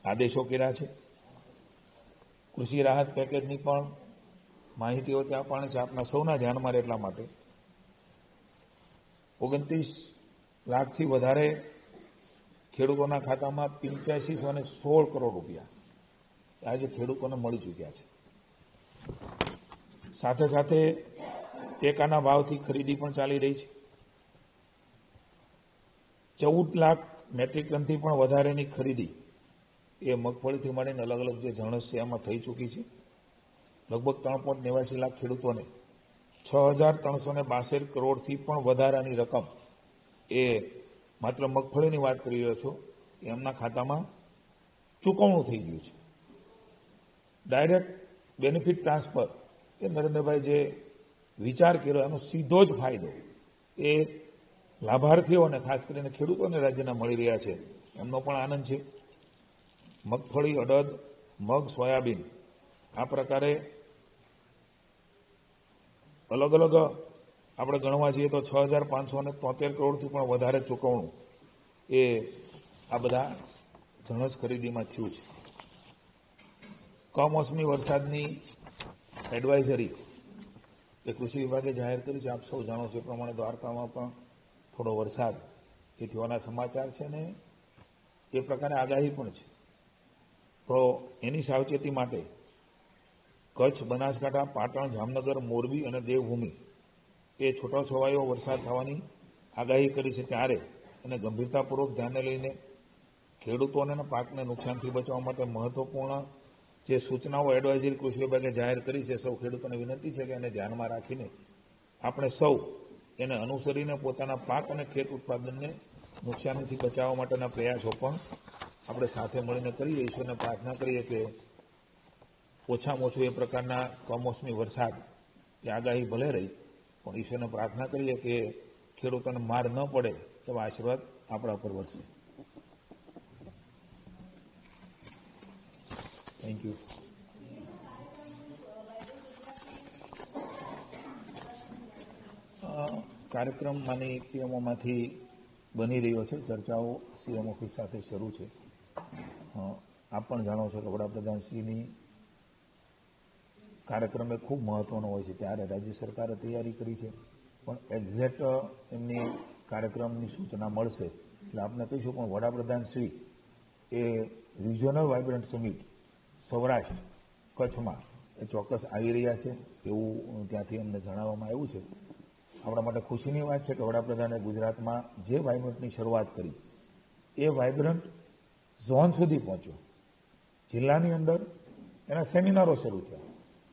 આદેશો કર્યા છે। કૃષિ રાહત પેકેજની પણ માહિતીઓ ત્યાં પણ છે, આપના સૌના ધ્યાનમાં રહે એટલા માટે 29 લાખથી વધારે ખેડૂતોના ખાતામાં 8516 કરોડ રૂપિયા આજે ખેડૂતોને મળી ચૂક્યા છે। સાથે સાથે ટેકાના ભાવથી ખરીદી પણ ચાલી રહી છે। 14 લાખ મેટ્રિક ટનથી પણ વધારેની ખરીદી એ મગફળીથી માંડીને અલગ અલગ જે જણસ છે એમાં થઈ ચૂકી છે। લગભગ 3.89 લાખ ખેડૂતોને 6362 કરોડથી પણ વધારાની રકમ એ માત્ર મગફળીની વાત કરી રહ્યો છું એમના ખાતામાં ચૂકવણું થઈ ગયું છે। ડાયરેક્ટ બેનિફિટ ટ્રાન્સફર એ નરેન્દ્રભાઈ જે વિચાર કર્યો એનો સીધો જ ફાયદો એ લાભાર્થીઓને ખાસ કરીને ખેડૂતોને રાજ્યના મળી રહ્યા છે એમનો પણ આનંદ છે। મગફળી, અડદ, મગ, સોયાબીન આ પ્રકારે અલગ અલગ આપણે ગણવા જઈએ તો 6573 કરોડથી પણ વધારે ચૂકવણું એ આ બધા જણસ ખરીદીમાં થયું છે। કમોસમી વરસાદની એડવાઇઝરી એ કૃષિ વિભાગે જાહેર કરી છે। આપ સૌ જાણો છો એ પ્રમાણે દ્વારકામાં પણ થોડો વરસાદ એ થવાના સમાચાર છે ને એ પ્રકારે આગાહી પણ છે। તો એની સાવચેતી માટે કચ્છ, બનાસકાંઠા, પાટણ, જામનગર, મોરબી અને દેવભૂમિ એ છૂટોછવાયો વરસાદ થવાની આગાહી કરી છે ત્યારે એને ગંભીરતાપૂર્વક ધ્યાને લઈને ખેડૂતોને પાકને નુકસાનથી બચાવવા માટે મહત્વપૂર્ણ જે સૂચનાઓ એડવાઇઝરી કૃષિ વિભાગે જાહેર કરી છે સૌ ખેડૂતોને વિનંતી છે કે એને ધ્યાનમાં રાખીને આપણે સૌ એને અનુસરીને પોતાના પાક અને ખેત ઉત્પાદનને નુકસાનીથી બચાવવા માટેના પ્રયાસો પણ આપણે સાથે મળીને કરીએ। ઈશ્વરને પ્રાર્થના કરીએ કે ઓછામાં ઓછું એ પ્રકારના કમોસમી વરસાદ એ આગાહી ભલે રહી પણ ઈશ્વરને પ્રાર્થના કરીએ કે ખેડૂતોને માર ન પડે એવા આશીર્વાદ આપણા પર વરસે। Thank you. કાર્યક્રમ માની પીએમઓમાંથી બની રહ્યો છે, ચર્ચાઓ સીએમ ઓફિસ સાથે શરૂ છે। આપ પણ જાણો છો કે વડાપ્રધાનશ્રીની કાર્યક્રમ એ ખૂબ મહત્વનો હોય છે ત્યારે રાજ્ય સરકારે તૈયારી કરી છે પણ એક્ઝેક્ટ એમની કાર્યક્રમની સૂચના મળશે એટલે આપને કહીશું પણ વડાપ્રધાનશ્રી એ રિજિયોનલ વાઇબ્રન્ટ સમિટ સૌરાષ્ટ્ર કચ્છમાં એ ચોક્કસ આવી રહ્યા છે એવું ત્યાંથી અમને જણાવવામાં આવ્યું છે। આપણા માટે ખુશીની વાત છે કે વડાપ્રધાને ગુજરાતમાં જે વાઇબ્રન્ટની શરૂઆત કરી એ વાઇબ્રન્ટ ઝોન સુધી પહોંચ્યો, જિલ્લાની અંદર એના સેમિનારો શરૂ થયા।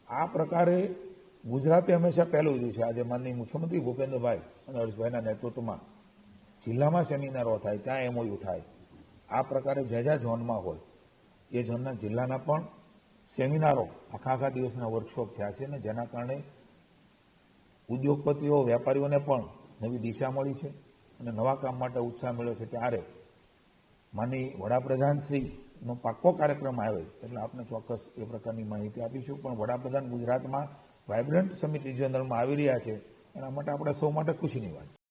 આ પ્રકારે ગુજરાતે હંમેશા પહેલું જોયું છે। આજે માનનીય મુખ્યમંત્રી ભૂપેન્દ્રભાઈ અને હર્ષભાઈના નેતૃત્વમાં જિલ્લામાં સેમિનારો થાય, ત્યાં એમઓયુ થાય। આ પ્રકારે જ્યાં ઝોનમાં હોય એ ઝોનના જિલ્લાના પણ સેમિનારો આખા દિવસના વર્કશોપ થયા છે અને જેના કારણે ઉદ્યોગપતિઓ, વેપારીઓને પણ નવી દિશા મળી છે અને નવા કામ માટે ઉત્સાહ મળ્યો છે ત્યારે માનનીય વડાપ્રધાનશ્રીનો પાક્કો કાર્યક્રમ આવે એટલે આપને ચોક્કસ એ પ્રકારની માહિતી આપીશું પણ વડાપ્રધાન ગુજરાતમાં વાઇબ્રન્ટ સમિટ રિજિયોનલમાં આવી રહ્યા છે એના માટે આપણે સૌ માટે ખુશીની વાત છે।